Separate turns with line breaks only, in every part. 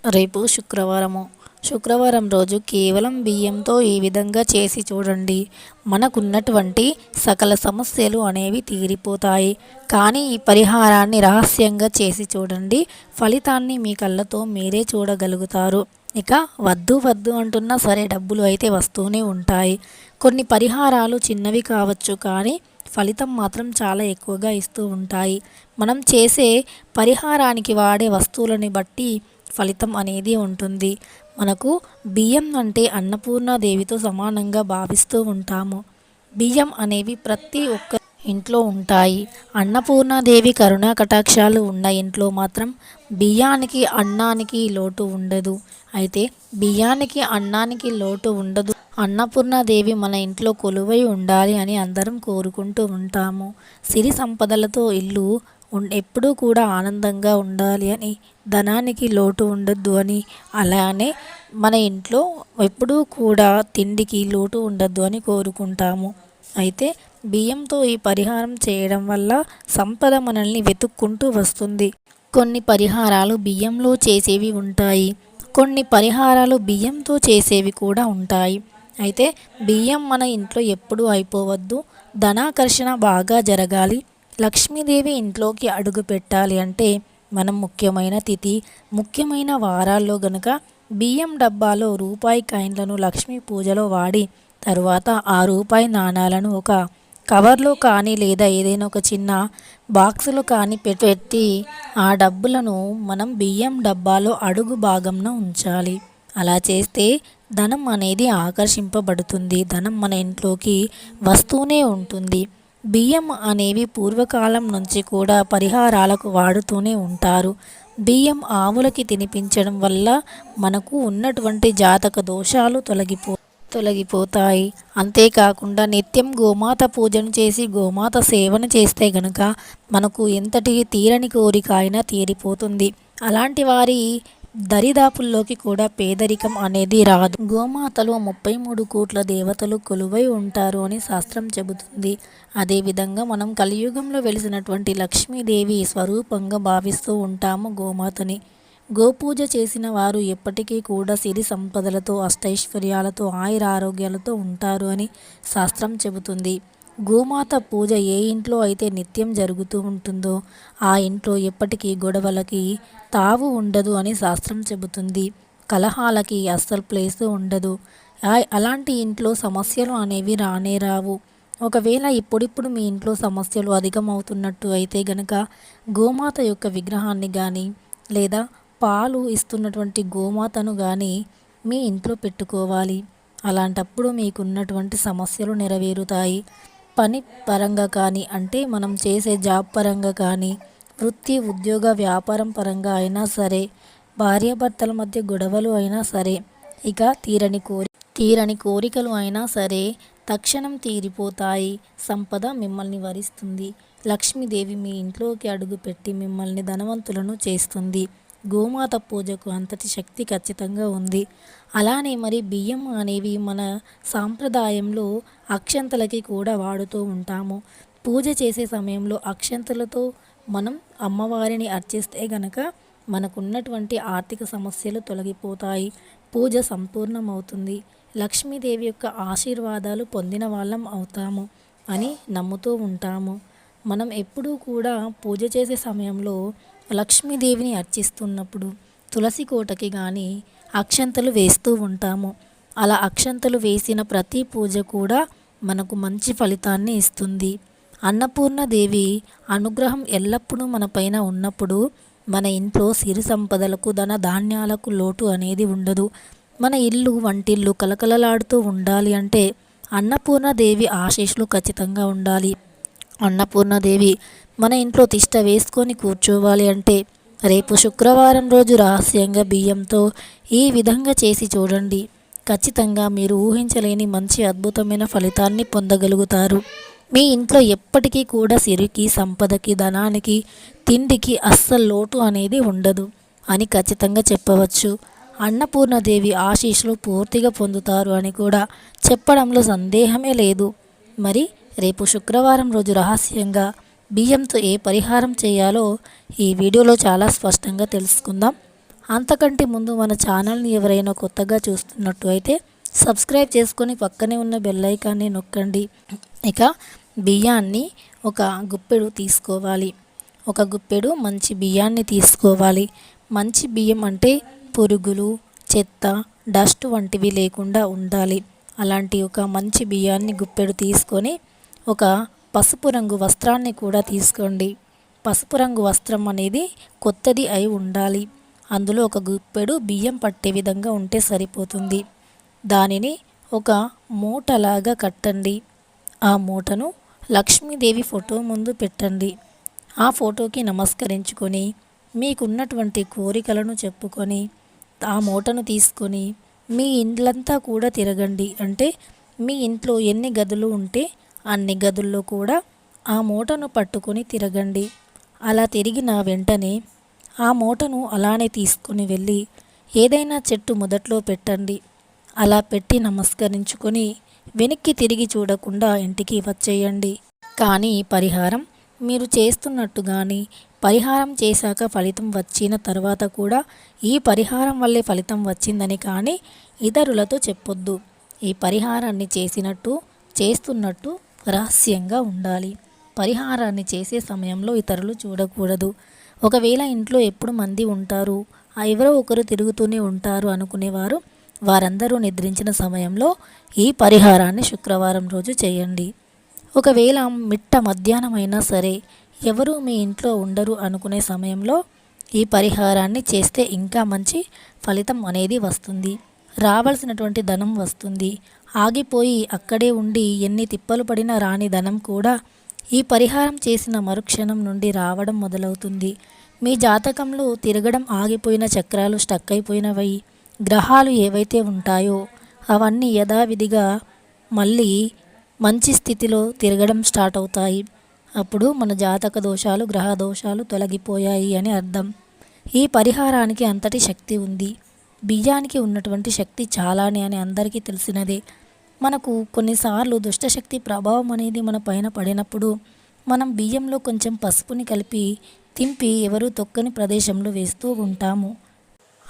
రేపు శుక్రవారం రోజు కేవలం బియ్యంతో ఈ విధంగా చేసి చూడండి. మనకున్నటువంటి సకల సమస్యలు అనేవి తీరిపోతాయి. కానీ ఈ పరిహారాన్ని రహస్యంగా చేసి చూడండి. ఫలితాన్ని మీ కళ్ళతో మీరే చూడగలుగుతారు. ఇక వద్దు వద్దు అంటున్నా సరే డబ్బులు అయితే వస్తూనే ఉంటాయి. కొన్ని పరిహారాలు చిన్నవి కావచ్చు, కానీ ఫలితం మాత్రం చాలా ఎక్కువగా ఇస్తూ ఉంటాయి. మనం చేసే పరిహారానికి వాడే వస్తువులని బట్టి ఫలితం అనేది ఉంటుంది. మనకు బియ్యం అంటే అన్నపూర్ణాదేవితో సమానంగా భావిస్తూ ఉంటాము. బియ్యం అనేవి ప్రతి ఒక్క ఇంట్లో ఉంటాయి. అన్నపూర్ణాదేవి కరుణా కటాక్షాలు ఉన్న ఇంట్లో మాత్రం బియ్యానికి అన్నానికి లోటు ఉండదు. అయితే బియ్యానికి అన్నానికి లోటు ఉండదు, అన్నపూర్ణాదేవి మన ఇంట్లో కొలువై ఉండాలి అని అందరం కోరుకుంటూ ఉంటాము. సిరి సంపదలతో ఇల్లు ఎప్పుడూ కూడా ఆనందంగా ఉండాలి అని, ధనానికి లోటు ఉండద్దు అని, అలానే మన ఇంట్లో ఎప్పుడూ కూడా తిండికి లోటు ఉండద్దు అని కోరుకుంటాము. అయితే బియ్యంతో ఈ పరిహారం చేయడం వల్ల సంపద మనల్ని వెతుక్కుంటూ వస్తుంది. కొన్ని పరిహారాలు బియ్యంలో చేసేవి ఉంటాయి, కొన్ని పరిహారాలు బియ్యంతో చేసేవి కూడా ఉంటాయి. అయితే బియ్యం మన ఇంట్లో ఎప్పుడూ అయిపోవద్దు. ధనాకర్షణ బాగా జరగాలి. లక్ష్మీదేవి ఇంట్లోకి అడుగు పెట్టాలి అంటే మనం ముఖ్యమైన తిథి, ముఖ్యమైన వారాల్లో గనుక బియ్యం డబ్బాలో రూపాయి కాయిన్లను లక్ష్మీ పూజలో వాడి తరువాత ఆ రూపాయి నాణాలను ఒక కవర్లో కానీ లేదా ఏదైనా ఒక చిన్న బాక్సులో కానీ పెట్టి ఆ డబ్బులను మనం బియ్యం డబ్బాలో అడుగు భాగంలో ఉంచాలి. అలా చేస్తే ధనం అనేది ఆకర్షింపబడుతుంది. ధనం మన ఇంట్లోకి వస్తూనే ఉంటుంది. బియ్యం అనేవి పూర్వకాలం నుంచి కూడా పరిహారాలకు వాడుతూనే ఉంటారు. బియ్యం ఆవులకి తినిపించడం వల్ల మనకు ఉన్నటువంటి జాతక దోషాలు తొలగిపోతాయి. అంతేకాకుండా నిత్యం గోమాత పూజను చేసి గోమాత సేవను చేస్తే గనుక మనకు ఎంతటి తీరని కోరిక అయినా తీరిపోతుంది. అలాంటి వారి దరిదాపుల్లోకి కూడా పేదరికం అనేది రాదు. గోమాతలో 33 కోట్ల దేవతలు కొలువై ఉంటారు అని శాస్త్రం చెబుతుంది. అదేవిధంగా మనం కలియుగంలో వెలిసినటువంటి లక్ష్మీదేవి స్వరూపంగా భావిస్తూ ఉంటాము గోమాతని. గోపూజ చేసిన వారు ఎప్పటికీ కూడా సిరి సంపదలతో, అష్టైశ్వర్యాలతో, ఆయురారోగ్యాలతో ఉంటారు అని శాస్త్రం చెబుతుంది. గోమాత పూజ ఏ ఇంట్లో అయితే నిత్యం జరుగుతూ ఉంటుందో ఆ ఇంట్లో ఎప్పటికీ గొడవలకి తావు ఉండదు అని శాస్త్రం చెబుతుంది. కలహాలకి అస్సలు ప్లేస్ ఉండదు. అలాంటి ఇంట్లో సమస్యలు అనేవి రానే రావు. ఒకవేళ ఇప్పుడిప్పుడు మీ ఇంట్లో సమస్యలు అధికమవుతున్నట్టు అయితే గనక గోమాత యొక్క విగ్రహాన్ని కానీ లేదా పాలు ఇస్తున్నటువంటి గోమాతను కానీ మీ ఇంట్లో పెట్టుకోవాలి. అలాంటప్పుడు మీకున్నటువంటి సమస్యలు నెరవేరుతాయి. పని పరంగా కానీ, అంటే మనం చేసే జాబ్ పరంగా కానీ, వృత్తి ఉద్యోగ వ్యాపారం పరంగా అయినా సరే, భార్యాభర్తల మధ్య గొడవలు అయినా సరే, ఇక తీరని కోరికలు అయినా సరే తక్షణం తీరిపోతాయి. సంపద మిమ్మల్ని వరిస్తుంది. లక్ష్మీదేవి మీ ఇంట్లోకి అడుగుపెట్టి మిమ్మల్ని ధనవంతులను చేస్తుంది. గోమాత పూజకు అంతటి శక్తి ఖచ్చితంగా ఉంది. అలానే మరి బియ్యం అనేవి మన సాంప్రదాయంలో అక్షంతలకి కూడా వాడుతూ ఉంటాము. పూజ చేసే సమయంలో అక్షంతలతో మనం అమ్మవారిని అర్చిస్తే గనక మనకున్నటువంటి ఆర్థిక సమస్యలు తొలగిపోతాయి. పూజ సంపూర్ణమవుతుంది. లక్ష్మీదేవి యొక్క ఆశీర్వాదాలు పొందిన వాళ్ళం అవుతాము అని నమ్ముతూ ఉంటాము. మనం ఎప్పుడూ కూడా పూజ చేసే సమయంలో లక్ష్మీదేవిని అర్చిస్తున్నప్పుడు తులసి కోటకి కానీ అక్షంతలు వేస్తూ ఉంటాము. అలా అక్షంతలు వేసిన ప్రతి పూజ కూడా మనకు మంచి ఫలితాన్ని ఇస్తుంది. అన్నపూర్ణాదేవి అనుగ్రహం ఎల్లప్పుడూ మన పైన ఉన్నప్పుడు మన ఇంట్లో సిరి సంపదలకు, ధన ధాన్యాలకు లోటు అనేది ఉండదు. మన ఇల్లు వంటిల్లు కలకలలాడుతూ ఉండాలి అంటే అన్నపూర్ణాదేవి ఆశీస్సులు ఖచ్చితంగా ఉండాలి. అన్నపూర్ణాదేవి మన ఇంట్లో తిష్ట వేసుకొని కూర్చోవాలి అంటే రేపు శుక్రవారం రోజు రహస్యంగా బియ్యంతో ఈ విధంగా చేసి చూడండి. ఖచ్చితంగా మీరు ఊహించలేని మంచి అద్భుతమైన ఫలితాన్ని పొందగలుగుతారు. మీ ఇంట్లో ఎప్పటికీ కూడా సిరికి, సంపదకి, ధనానికి, తిండికి అస్సలు లోటు అనేది ఉండదు అని ఖచ్చితంగా చెప్పవచ్చు. అన్నపూర్ణాదేవి ఆశీస్సులు పూర్తిగా పొందుతారు అని కూడా చెప్పడంలో సందేహమే లేదు. మరి రేపు శుక్రవారం రోజు రహస్యంగా బియ్యంతో ఏ పరిహారం చేయాలో ఈ వీడియోలో చాలా స్పష్టంగా తెలుసుకుందాం. అంతకంటే ముందు మన ఛానల్ని ఎవరైనా కొత్తగా చూస్తున్నట్టు అయితే సబ్స్క్రైబ్ చేసుకొని పక్కనే ఉన్న బెల్ ఐకాన్ని నొక్కండి. ఇక బియ్యాన్ని ఒక గుప్పెడు తీసుకోవాలి. ఒక గుప్పెడు మంచి బియ్యాన్ని తీసుకోవాలి. మంచి బియ్యం అంటే పురుగులు, చెత్త, డస్ట్ వంటివి లేకుండా ఉండాలి. అలాంటి ఒక మంచి బియ్యాన్ని గుప్పెడు తీసుకొని ఒక పసుపు రంగు వస్త్రాన్ని కూడా తీసుకోండి. పసుపు రంగు వస్త్రం అనేది కొత్తది అయి ఉండాలి. అందులో ఒక గుప్పెడు బియ్యం పట్టే విధంగా ఉంటే సరిపోతుంది. దానిని ఒక మూటలాగా కట్టండి. ఆ మూటను లక్ష్మీదేవి ఫోటో ముందు పెట్టండి. ఆ ఫోటోకి నమస్కరించుకొని మీకున్నటువంటి కోరికలను చెప్పుకొని ఆ మూటను తీసుకొని మీ ఇండ్లంతా కూడా తిరగండి. అంటే మీ ఇంట్లో ఎన్ని గదులు ఉంటే అన్ని గదుల్లో కూడా ఆ మూటను పట్టుకొని తిరగండి. అలా తిరిగిన వెంటనే ఆ మూటను అలానే తీసుకొని వెళ్ళి ఏదైనా చెట్టు మొదట్లో పెట్టండి. అలా పెట్టి నమస్కరించుకొని వెనక్కి తిరిగి చూడకుండా ఇంటికి వచ్చేయండి. కానీ ఈ పరిహారం మీరు చేస్తున్నట్టు కానీ పరిహారం చేశాక ఫలితం వచ్చిన తర్వాత కూడా ఈ పరిహారం వల్లే ఫలితం వచ్చిందని కానీ ఇతరులతో చెప్పొద్దు. ఈ పరిహారాన్ని చేస్తున్నట్టు రహస్యంగా ఉండాలి. పరిహారాన్ని చేసే సమయంలో ఇతరులు చూడకూడదు. ఒకవేళ ఇంట్లో ఎప్పుడు మంది ఉంటారు, ఎవరో ఒకరు తిరుగుతూనే ఉంటారు అనుకునేవారు వారందరూ నిద్రించిన సమయంలో ఈ పరిహారాన్ని శుక్రవారం రోజు చేయండి. ఒకవేళ మిట్ట మధ్యాహ్నం అయినా సరే ఎవరు మీ ఇంట్లో ఉండరు అనుకునే సమయంలో ఈ పరిహారాన్ని చేస్తే ఇంకా మంచి ఫలితం అనేది వస్తుంది. రావాల్సినటువంటి ధనం వస్తుంది. ఆగిపోయి అక్కడే ఉండి ఎన్ని తిప్పలు పడినా రాని ధనం కూడా ఈ పరిహారం చేసిన మరుక్షణం నుండి రావడం మొదలవుతుంది. మీ జాతకంలో తిరగడం ఆగిపోయిన చక్రాలు స్టక్ అయిపోయినవి గ్రహాలు ఏవైతే ఉంటాయో అవన్నీ యథావిధిగా మళ్ళీ మంచి స్థితిలో తిరగడం స్టార్ట్ అవుతాయి. అప్పుడు మన జాతక దోషాలు, గ్రహ దోషాలు తొలగిపోయాయి అని అర్థం. ఈ పరిహారానికి అంతటి శక్తి ఉంది. బియ్యానికి ఉన్నటువంటి శక్తి చాలానే అని అందరికీ తెలిసినదే. మనకు కొన్నిసార్లు దుష్టశక్తి ప్రభావం అనేది మన పైన పడినప్పుడు మనం బియ్యంలో కొంచెం పసుపుని కలిపి తింపి ఎవరూ తొక్కని ప్రదేశంలో వేస్తూ ఉంటాము.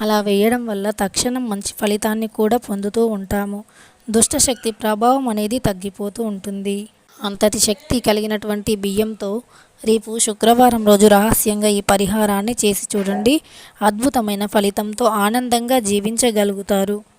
అలా వేయడం వల్ల తక్షణం మంచి ఫలితాన్ని కూడా పొందుతూ ఉంటాము. దుష్టశక్తి ప్రభావం అనేది తగ్గిపోతూ ఉంటుంది. అంతటి శక్తి కలిగినటువంటి బియ్యంతో రేపు శుక్రవారం రోజు రహస్యంగా ఈ పరిహారాన్ని చేసి చూడండి. అద్భుతమైన ఫలితంతో ఆనందంగా జీవించగలుగుతారు.